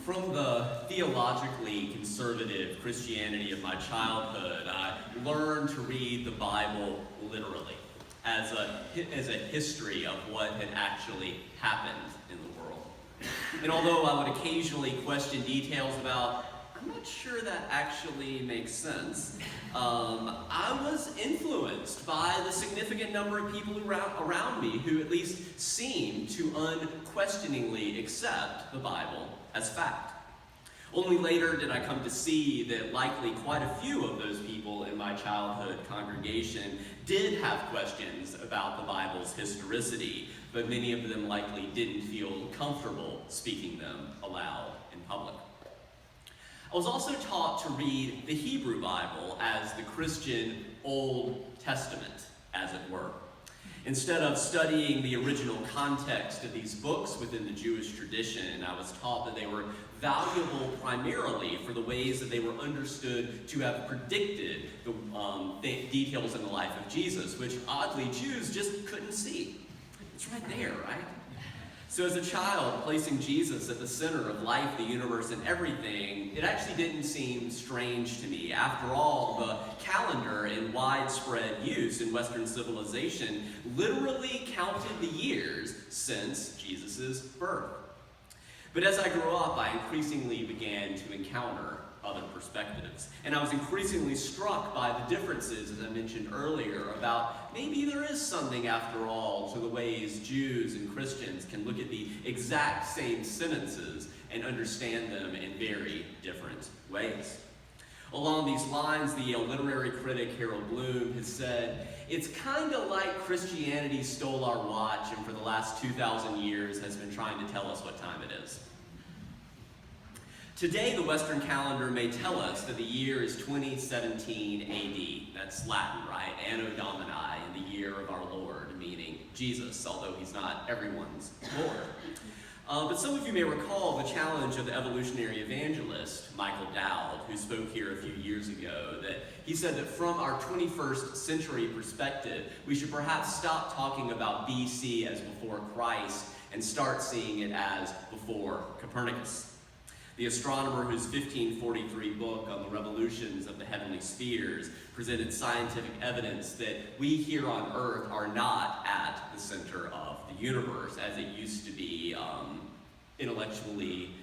From the theologically conservative Christianity of my childhood, I learned to read the Bible literally, as a history of what had actually happened in the world. And although I would occasionally question details about, I'm not sure that actually makes sense, I was influenced by the significant number of people around me who at least seemed to unquestioningly accept the Bible as fact. Only later did I come to see that likely quite a few of those people in my childhood congregation did have questions about the Bible's historicity, but many of them likely didn't feel comfortable speaking them aloud in public. I was also taught to read the Hebrew Bible as the Christian Old Testament, as it were. Instead of studying the original context of these books within the Jewish tradition, I was taught that they were valuable primarily for the ways that they were understood to have predicted the details in the life of Jesus, which oddly Jews just couldn't see. It's right there, right? So as a child, placing Jesus at the center of life, the universe, and everything, it actually didn't seem strange to me. After all, the calendar in widespread use in Western civilization literally counted the years since Jesus' birth. But as I grew up, I increasingly began to encounter other perspectives. And I was increasingly struck by the differences, as I mentioned earlier, about maybe there is something after all to the ways Jews and Christians can look at the exact same sentences and understand them in very different ways. Along these lines, the literary critic Harold Bloom has said, "It's kind of like Christianity stole our watch and for the last 2,000 years has been trying to tell us what time it is." Today, the Western calendar may tell us that the year is 2017 AD. That's Latin, right? Anno Domini, in the year of our Lord, meaning Jesus, although he's not everyone's Lord. But some of you may recall the challenge of the evolutionary evangelist, Michael Dowd, who spoke here a few years ago, that he said that from our 21st century perspective, we should perhaps stop talking about BC as before Christ and start seeing it as before Copernicus. The astronomer whose 1543 book on the revolutions of the heavenly spheres presented scientific evidence that we here on Earth are not at the center of the universe, as it used to be intellectually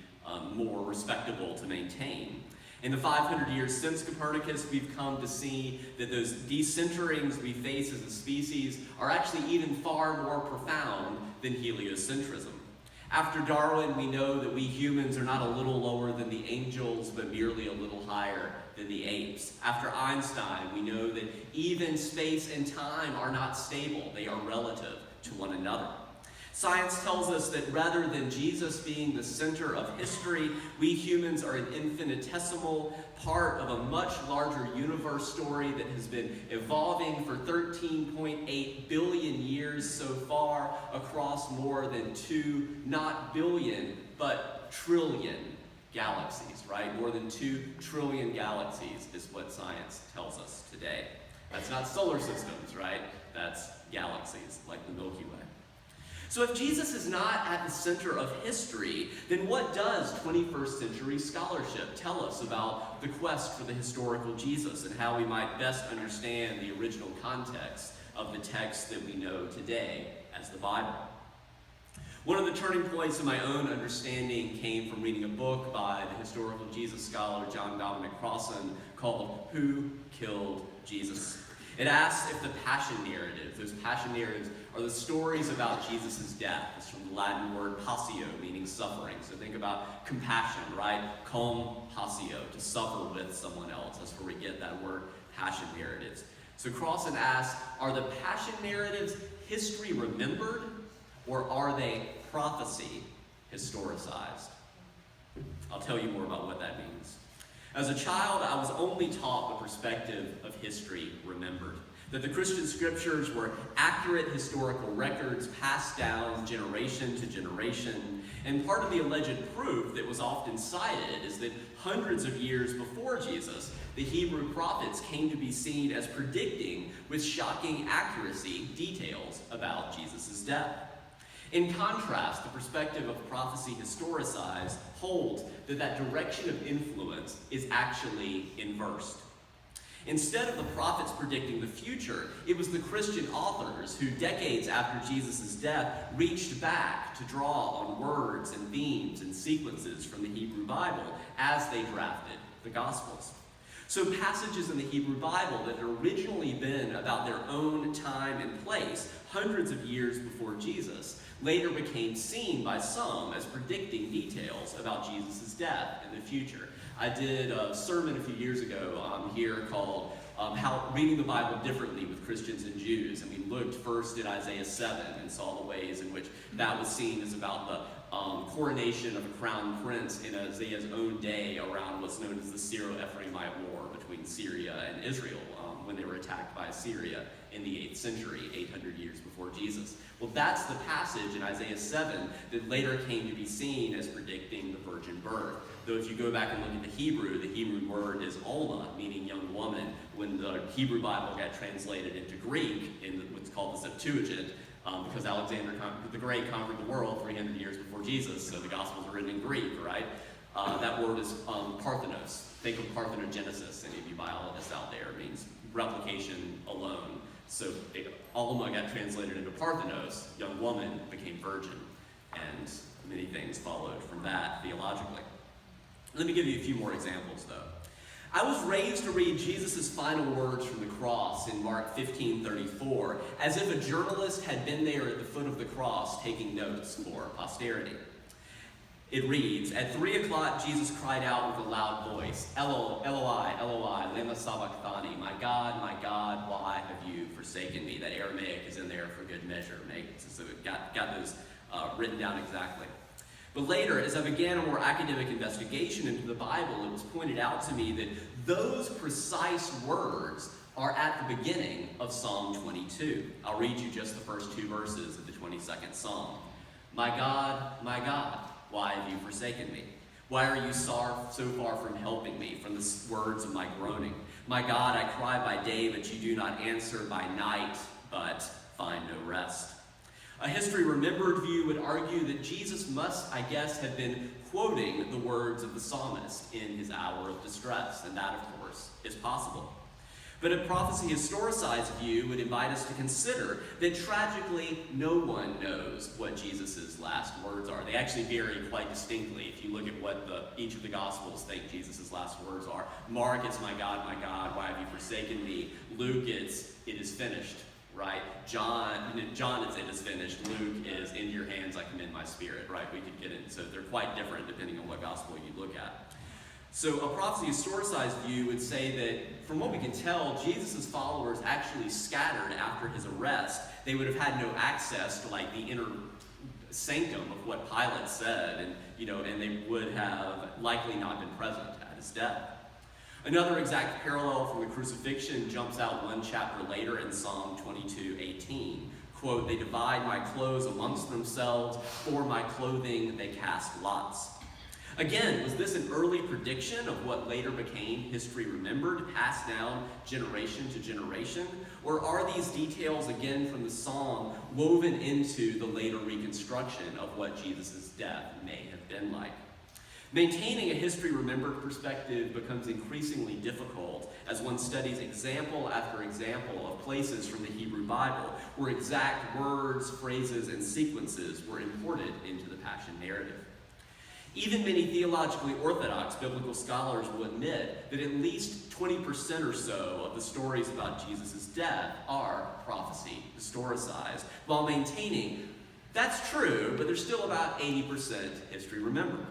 more respectable to maintain. In the 500 years since Copernicus, we've come to see that those decenterings we face as a species are actually even far more profound than heliocentrism. After Darwin, we know that we humans are not a little lower than the angels, but merely a little higher than the apes. After Einstein, we know that even space and time are not stable. They are relative to one another. Science tells us that rather than Jesus being the center of history, we humans are an infinitesimal part of a much larger universe story that has been evolving for 13.8 billion years so far across more than 2, not billion, but trillion galaxies, right? More than 2 trillion galaxies is what science tells us today. That's not solar systems, right? That's galaxies, like the Milky Way. So if Jesus is not at the center of history, then what does 21st century scholarship tell us about the quest for the historical Jesus and how we might best understand the original context of the text that we know today as the Bible? One of the turning points in my own understanding came from reading a book by the historical Jesus scholar John Dominic Crossan called Who Killed Jesus? It asks if the passion narrative, those passion narratives, are the stories about Jesus' death. It's from the Latin word passio, meaning suffering. So think about compassion, right? Cum passio, to suffer with someone else. That's where we get that word passion narratives. So Crossan asks, are the passion narratives history remembered, or are they prophecy historicized? I'll tell you more about what that means. As a child, I was only taught the perspective of history remembered, that the Christian scriptures were accurate historical records passed down generation to generation, and part of the alleged proof that was often cited is that hundreds of years before Jesus, the Hebrew prophets came to be seen as predicting with shocking accuracy details about Jesus' death. In contrast, the perspective of Prophecy Historicized holds that that direction of influence is actually inversed. Instead of the prophets predicting the future, it was the Christian authors who, decades after Jesus' death, reached back to draw on words and themes and sequences from the Hebrew Bible as they drafted the Gospels. So passages in the Hebrew Bible that had originally been about their own time and place, hundreds of years before Jesus, later became seen by some as predicting details about Jesus' death in the future. I did a sermon a few years ago here called How Reading the Bible Differently with Christians and Jews. And we looked first at Isaiah 7 and saw the ways in which that was seen as about the coronation of a crown prince in Isaiah's own day around what's known as the Syro-Ephraimite War between Syria and Israel when they were attacked by Assyria in the 8th century, 800 years before Jesus. Well, that's the passage in Isaiah 7 that later came to be seen as predicting the virgin birth. Though if you go back and look at the Hebrew word is Ola, meaning young woman. When the Hebrew Bible got translated into Greek in what's called the Septuagint, because Alexander the Great conquered the world 300 years before Jesus, so the Gospels are written in Greek, right? That word is Parthenos. Think of parthenogenesis, any of you biologists out there. It means replication alone. So Alma got translated into Parthenos, young woman became virgin, and many things followed from that theologically. Let me give you a few more examples, though. I was raised to read Jesus' final words from the cross in Mark 15:34, as if a journalist had been there at the foot of the cross taking notes for posterity. It reads, "At 3 o'clock, Jesus cried out with a loud voice, 'Eloi, Eloi, lema sabachthani,' my God, why have you forsaken me?" That Aramaic is in there for good measure, so it got those written down exactly. But later, as I began a more academic investigation into the Bible, it was pointed out to me that those precise words are at the beginning of Psalm 22. I'll read you just the first 2 verses of the 22nd Psalm. My God, why have you forsaken me? Why are you so far from helping me, from the words of my groaning? My God, I cry by day, but you do not answer, by night, but find no rest. A history remembered view would argue that Jesus must, I guess, have been quoting the words of the psalmist in his hour of distress, and that, of course, is possible. But a Prophecy Historicized view would invite us to consider that tragically no one knows what Jesus' last words are. They actually vary quite distinctly if you look at what each of the Gospels think Jesus' last words are. Mark, it's my God, why have you forsaken me? Luke, it's, it is finished, right? John, it's, it is finished. Luke is, into your hands I commend my spirit, right? We could get into, so they're quite different depending on what Gospel you look at. So a Prophecy Historicized view would say that, from what we can tell, Jesus' followers actually scattered after his arrest. They would have had no access to like the inner sanctum of what Pilate said, and they would have likely not been present at his death. Another exact parallel from the crucifixion jumps out one chapter later in Psalm 22:18. Quote, "They divide my clothes amongst themselves, for my clothing they cast lots." Again, was this an early prediction of what later became history remembered, passed down generation to generation? Or are these details, again from the psalm, woven into the later reconstruction of what Jesus' death may have been like? Maintaining a history remembered perspective becomes increasingly difficult as one studies example after example of places from the Hebrew Bible where exact words, phrases, and sequences were imported into the Passion narrative. Even many theologically orthodox biblical scholars will admit that at least 20% or so of the stories about Jesus' death are prophecy historicized, while maintaining that's true, but there's still about 80% history remembered.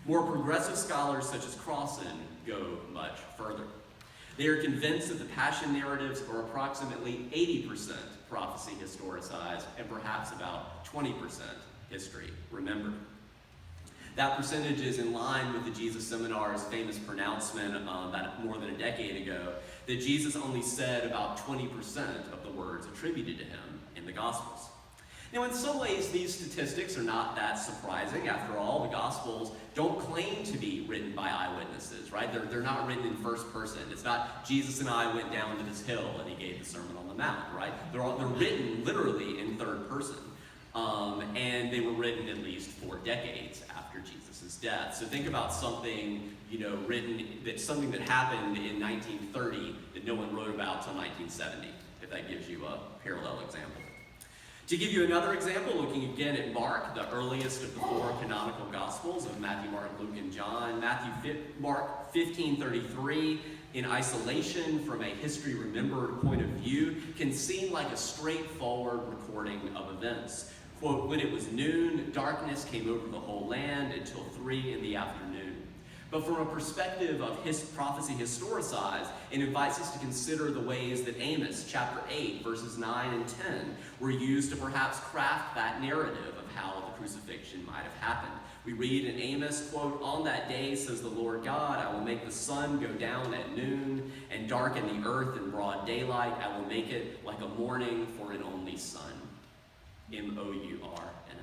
More progressive scholars such as Crossan go much further. They are convinced that the Passion narratives are approximately 80% prophecy historicized and perhaps about 20% history remembered. That percentage is in line with the Jesus Seminar's famous pronouncement about more than a decade ago that Jesus only said about 20% of the words attributed to him in the Gospels. Now, in some ways, these statistics are not that surprising. After all, the Gospels don't claim to be written by eyewitnesses, right? They're not written in first person. It's not Jesus and I went down to this hill and he gave the Sermon on the Mount, right? They're written literally in third person. And they were written at least 4 decades after Jesus' death. So think about something, something that happened in 1930 that no one wrote about till 1970, if that gives you a parallel example. To give you another example, looking again at Mark, the earliest of the 4 canonical Gospels of Matthew, Mark, Luke, and John. Mark 15:33, in isolation from a history-remembered point of view, can seem like a straightforward recording of events. Quote, when it was noon, darkness came over the whole land until 3 in the afternoon. But from a perspective of prophecy historicized, it invites us to consider the ways that Amos chapter 8, verses 9 and 10 were used to perhaps craft that narrative of how the crucifixion might have happened. We read in Amos, quote, on that day, says the Lord God, I will make the sun go down at noon and darken the earth in broad daylight. I will make it like a morning for an only sun. M-O-U-R-N.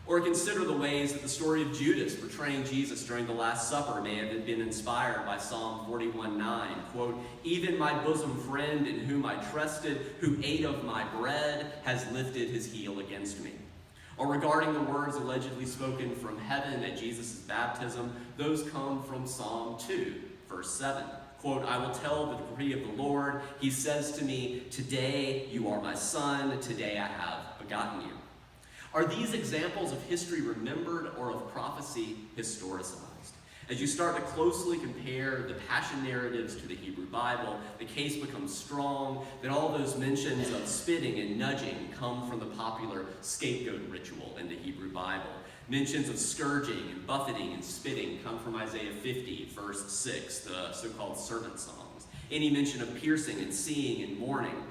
Or consider the ways that the story of Judas portraying Jesus during the Last Supper may have been inspired by Psalm 41:9. Quote, even my bosom friend in whom I trusted, who ate of my bread, has lifted his heel against me. Or regarding the words allegedly spoken from heaven at Jesus' baptism, those come from Psalm 2, verse 7. Quote, I will tell the decree of the Lord. He says to me, today you are my son, today I have begotten you. Are these examples of history remembered or of prophecy historicized? As you start to closely compare the passion narratives to the Hebrew Bible, the case becomes strong that all those mentions of spitting and nudging come from the popular scapegoat ritual in the Hebrew Bible. Mentions of scourging and buffeting and spitting come from Isaiah 50, verse 6, the so-called servant songs. Any mention of piercing and seeing and mourning,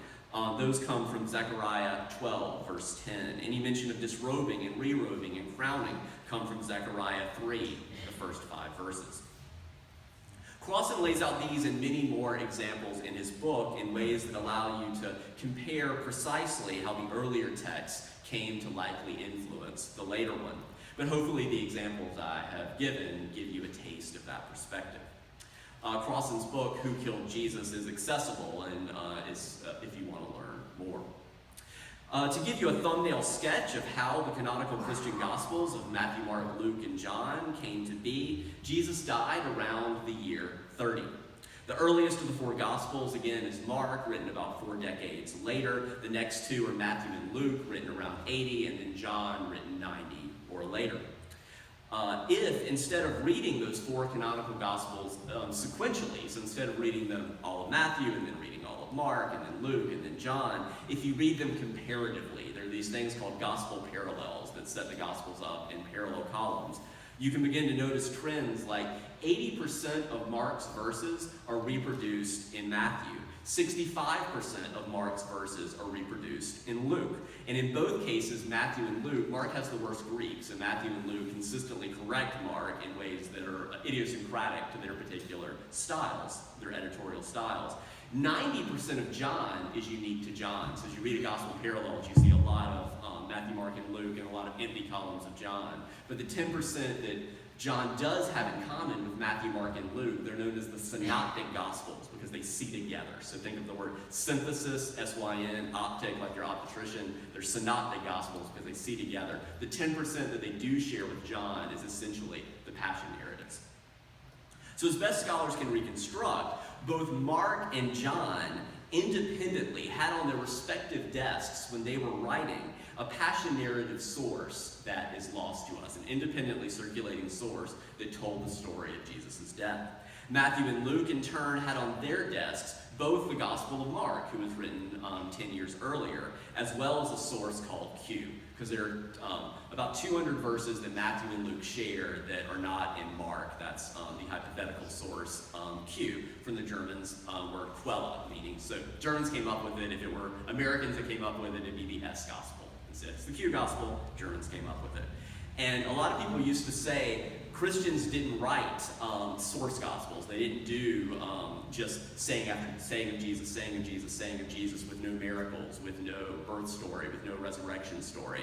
those come from Zechariah 12, verse 10. Any mention of disrobing and re-robing and crowning come from Zechariah 3, the first 5 verses. Crossan lays out these and many more examples in his book in ways that allow you to compare precisely how the earlier texts came to likely influence the later one. But hopefully the examples I have given give you a taste of that perspective. Crossan's book, Who Killed Jesus, is accessible and if you want to learn more. To give you a thumbnail sketch of how the canonical Christian Gospels of Matthew, Mark, Luke, and John came to be, Jesus died around the year 30. The earliest of the 4 Gospels, again, is Mark, written about 4 decades later. The next 2 are Matthew and Luke, written around 80, and then John, written 90 or later. If, instead of reading those 4 canonical Gospels sequentially, so instead of reading them all of Matthew and then reading all of Mark and then Luke and then John, if you read them comparatively, there are these things called gospel parallels that set the Gospels up in parallel columns. You can begin to notice trends like 80% of Mark's verses are reproduced in Matthew. 65% of Mark's verses are reproduced in Luke. And in both cases, Matthew and Luke, Mark has the worst Greek, so Matthew and Luke consistently correct Mark in ways that are idiosyncratic to their particular styles, their editorial styles. 90% of John is unique to John. So as you read a gospel parallels, you see a lot of Matthew, Mark, and Luke, and a lot of empty columns of John. But the 10% that John does have in common with Matthew, Mark, and Luke, they're known as the synoptic gospels because they see together. So think of the word synthesis, S-Y-N, optic, like your obstetrician. They're synoptic gospels because they see together. The 10% that they do share with John is essentially the passion narratives. So as best scholars can reconstruct, both Mark and John independently had on their respective desks when they were writing a passion narrative source that is lost to us, an independently circulating source that told the story of Jesus' death. Matthew and Luke, in turn, had on their desks both the Gospel of Mark, who was written 10 years earlier, as well as a source called Q, because there are about 200 verses that Matthew and Luke share that are not in Mark. That's the hypothetical source Q, from the Germans' word Quelle, meaning, so Germans came up with it. If it were Americans that came up with it, it'd be the S Gospel. It's the Q Gospel, Germans came up with it. And a lot of people used to say Christians didn't write source Gospels. They didn't do just saying of Jesus, saying of Jesus, saying of Jesus with no miracles, with no birth story, with no resurrection story.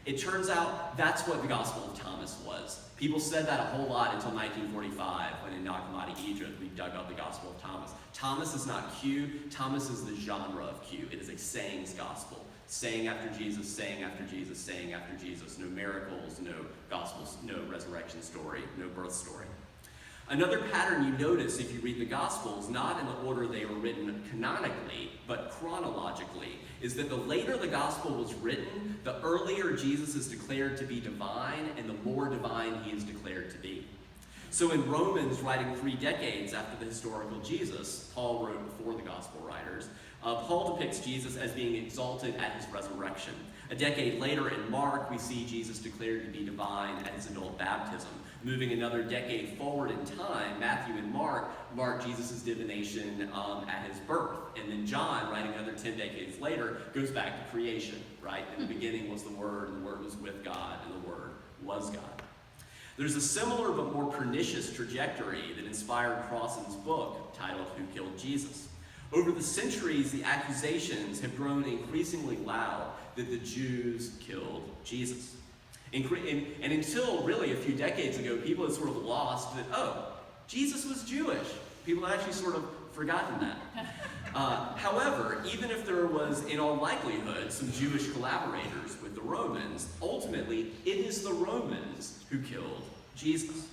It turns out that's what the Gospel of Thomas was. People said that a whole lot until 1945, when in Nag Hammadi, Egypt, we dug up the Gospel of Thomas. Thomas is not Q. Thomas is the genre of Q. It is a sayings gospel. saying after Jesus, saying after Jesus, saying after Jesus. No miracles, no gospels, no resurrection story, no birth story. Another pattern you notice if you read the Gospels, not in the order they were written canonically, but chronologically, is that the later the Gospel was written, the earlier Jesus is declared to be divine, and the more divine he is declared to be. So in Romans, writing 3 decades after the historical Jesus, Paul wrote before the Gospel writers, Paul depicts Jesus as being exalted at his resurrection. A decade later in Mark, we see Jesus declared to be divine at his adult baptism. Moving another decade forward in time, Matthew and Mark Jesus' divination at his birth. And then John, writing another 10 decades later, goes back to creation, right? In the beginning was the Word, and the Word was with God, and the Word was God. There's a similar but more pernicious trajectory that inspired Crossan's book titled Who Killed Jesus? Over the centuries, the accusations have grown increasingly loud that the Jews killed Jesus. And until really a few decades ago, people had sort of lost that, oh, Jesus was Jewish. People had actually sort of forgotten that. However, even if there was, in all likelihood, some Jewish collaborators with the Romans, ultimately, it is the Romans who killed Jesus.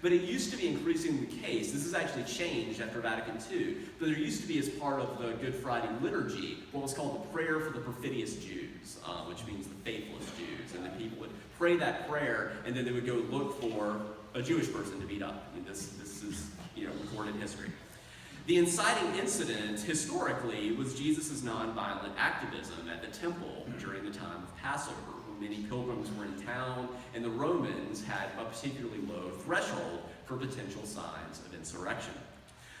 But it used to be increasingly the case, this has actually changed after Vatican II, but there used to be, as part of the Good Friday liturgy, what was called the prayer for the perfidious Jews, which means the faithless Jews. And the people would pray that prayer, and then they would go look for a Jewish person to beat up. I mean, this is recorded history. The inciting incident, historically, was Jesus' nonviolent activism at the temple during the time of Passover. Many pilgrims were in town, and the Romans had a particularly low threshold for potential signs of insurrection.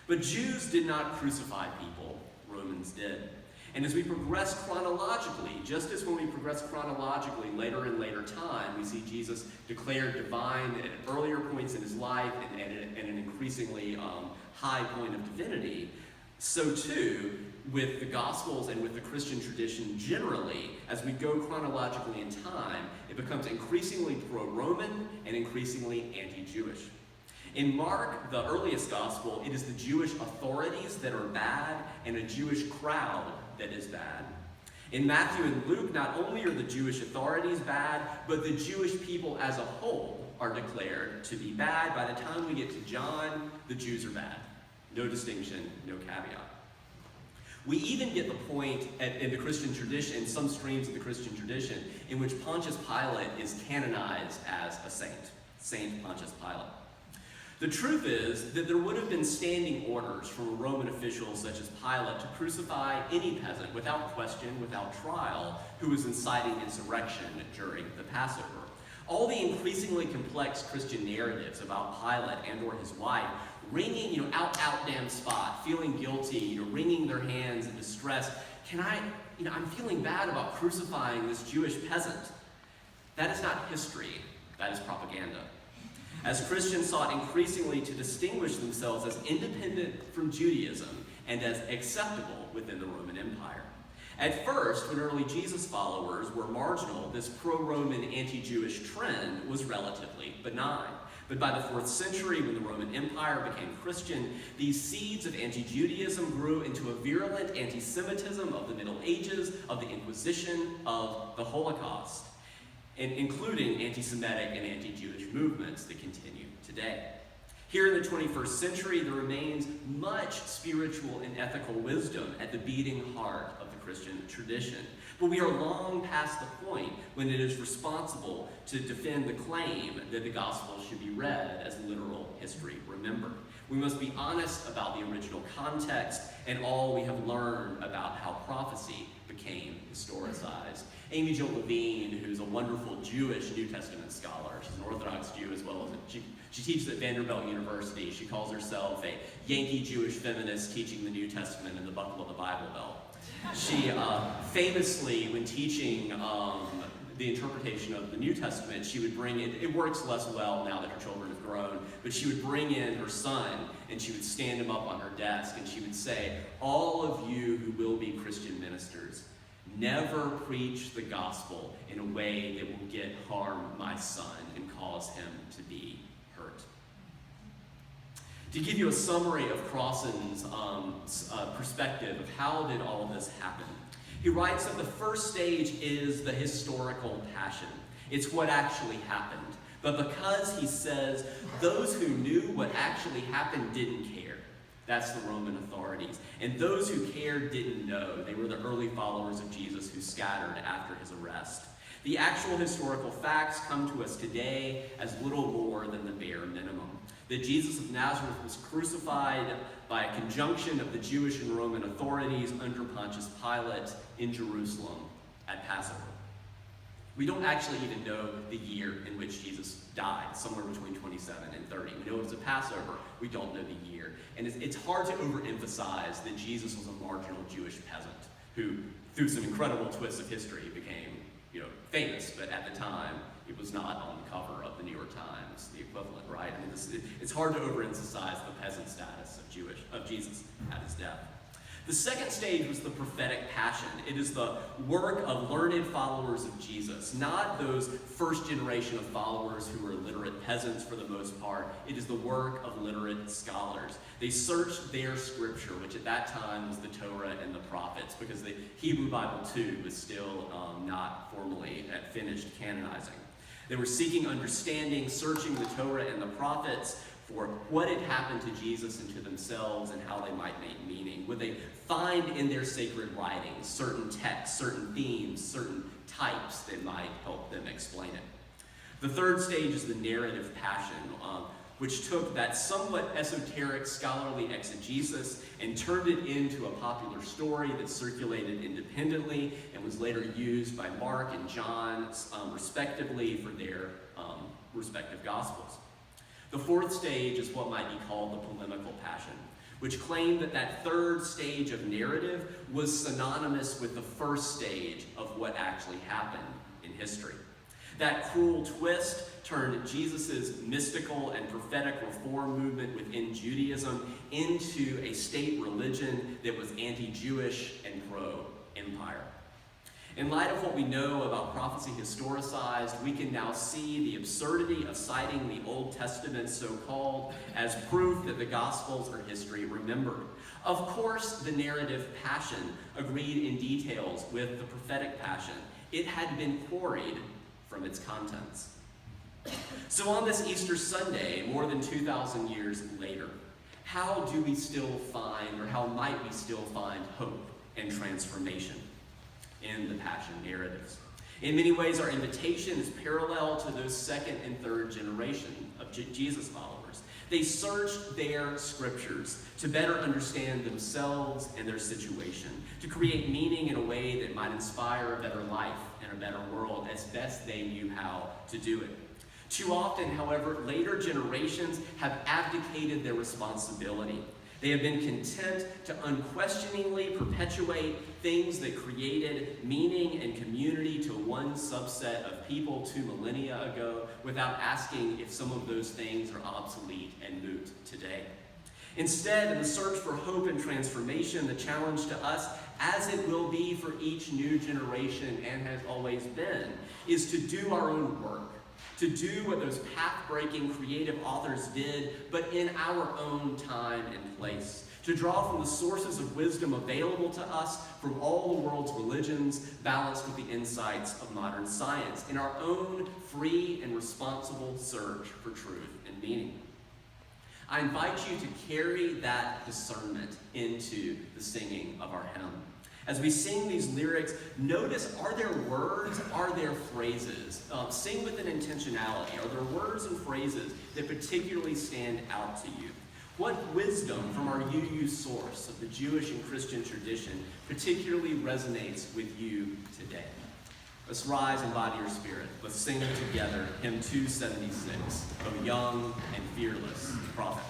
But Jews did not crucify people, Romans did. And as we progress chronologically, just as when we progress chronologically later in later time, we see Jesus declared divine at earlier points in his life and at an increasingly high point of divinity, so too, with the Gospels and with the Christian tradition generally, as we go chronologically in time, it becomes increasingly pro-Roman and increasingly anti-Jewish. In Mark, the earliest Gospel, it is the Jewish authorities that are bad and a Jewish crowd that is bad. In Matthew and Luke, not only are the Jewish authorities bad, but the Jewish people as a whole are declared to be bad. By the time we get to John, the Jews are bad. No distinction, no caveat. We even get the point in the Christian tradition, in some streams of the Christian tradition, in which Pontius Pilate is canonized as a saint, Saint Pontius Pilate. The truth is that there would have been standing orders from Roman officials such as Pilate to crucify any peasant without question, without trial, who was inciting insurrection during the Passover. All the increasingly complex Christian narratives about Pilate and or his wife wringing, out damn spot, feeling guilty, wringing their hands in distress. I'm feeling bad about crucifying this Jewish peasant. That is not history, that is propaganda. As Christians sought increasingly to distinguish themselves as independent from Judaism and as acceptable within the Roman Empire. At first, when early Jesus followers were marginal, this pro-Roman anti-Jewish trend was relatively benign. But by the 4th century, when the Roman Empire became Christian, these seeds of anti-Judaism grew into a virulent anti-Semitism of the Middle Ages, of the Inquisition, of the Holocaust, and including anti-Semitic and anti-Jewish movements that continue today. Here in the 21st century, there remains much spiritual and ethical wisdom at the beating heart of the Christian tradition. But we are long past the point when it is responsible to defend the claim that the gospel should be read as literal history remembered. We must be honest about the original context and all we have learned about how prophecy became historicized. Amy Jill Levine, who's a wonderful Jewish New Testament scholar, she's an Orthodox Jew as well as she teaches at Vanderbilt University. She calls herself a Yankee Jewish feminist teaching the New Testament in the buckle of the Bible Belt. She famously, when teaching the interpretation of the New Testament, she would bring in, it works less well now that her children have grown, but she would bring in her son and she would stand him up on her desk and she would say, all of you who will be Christian ministers, never preach the gospel in a way that will harm my son and cause him to be hurt. To give you a summary of Crossan's perspective of how did all of this happen, He writes that the first stage is the historical passion. It's what actually happened. But because he says those who knew what actually happened didn't care. That's the Roman authorities. And those who cared didn't know. They were the early followers of Jesus who scattered after his arrest. The actual historical facts come to us today as little more than the bare minimum. That Jesus of Nazareth was crucified by a conjunction of the Jewish and Roman authorities under Pontius Pilate in Jerusalem at Passover. We don't actually even know the year in which Jesus died, somewhere between 27 and 30. We know it was a Passover. We don't know the year. And it's hard to overemphasize that Jesus was a marginal Jewish peasant who, through some incredible twists of history, became famous, but at the time, it was not on the cover of the New York Times, the equivalent, right? I mean, it's hard to overemphasize the peasant status of Jesus at his death. The second stage was the prophetic passion. It is the work of learned followers of Jesus, not those first generation of followers who were literate peasants for the most part. It is the work of literate scholars. They searched their scripture, which at that time was the Torah and the prophets, because the Hebrew Bible too was still not formally finished canonizing. They were seeking understanding, searching the Torah and the prophets for what had happened to Jesus and to themselves and how they might make meaning. Would they find in their sacred writings certain texts, certain themes, certain types that might help them explain it? The third stage is the narrative passion, which took that somewhat esoteric scholarly exegesis and turned it into a popular story that circulated independently and was later used by Mark and John, respectively, for their respective gospels. The fourth stage is what might be called the polemical passion, which claimed that that third stage of narrative was synonymous with the first stage of what actually happened in history. That cruel twist turned Jesus' mystical and prophetic reform movement within Judaism into a state religion that was anti-Jewish and pro-empire. In light of what we know about prophecy historicized, we can now see the absurdity of citing the Old Testament, so-called, as proof that the Gospels are history remembered. Of course, the narrative passion agreed in details with the prophetic passion. It had been quarried from its contents. So on this Easter Sunday, more than 2,000 years later, how do we still find, or how might we still find hope and transformation in the passion narratives? In many ways, our invitation is parallel to those second and third generation of Jesus followers. They searched their scriptures to better understand themselves and their situation, to create meaning in a way that might inspire a better life and a better world as best they knew how to do it. Too often, however, later generations have abdicated their responsibility. They have been content to unquestioningly perpetuate things that created meaning and community to one subset of people 2 millennia ago without asking if some of those things are obsolete and moot today. Instead, in the search for hope and transformation, the challenge to us, as it will be for each new generation and has always been, is to do our own work. To do what those path-breaking creative authors did, but in our own time and place. To draw from the sources of wisdom available to us from all the world's religions, balanced with the insights of modern science, in our own free and responsible search for truth and meaning. I invite you to carry that discernment into the singing of our hymn. As we sing these lyrics, notice, are there words, are there phrases? Sing with an intentionality. Are there words and phrases that particularly stand out to you? What wisdom from our UU source of the Jewish and Christian tradition particularly resonates with you today? Let's rise and body your spirit. Let's sing together hymn 276, O young and fearless prophet.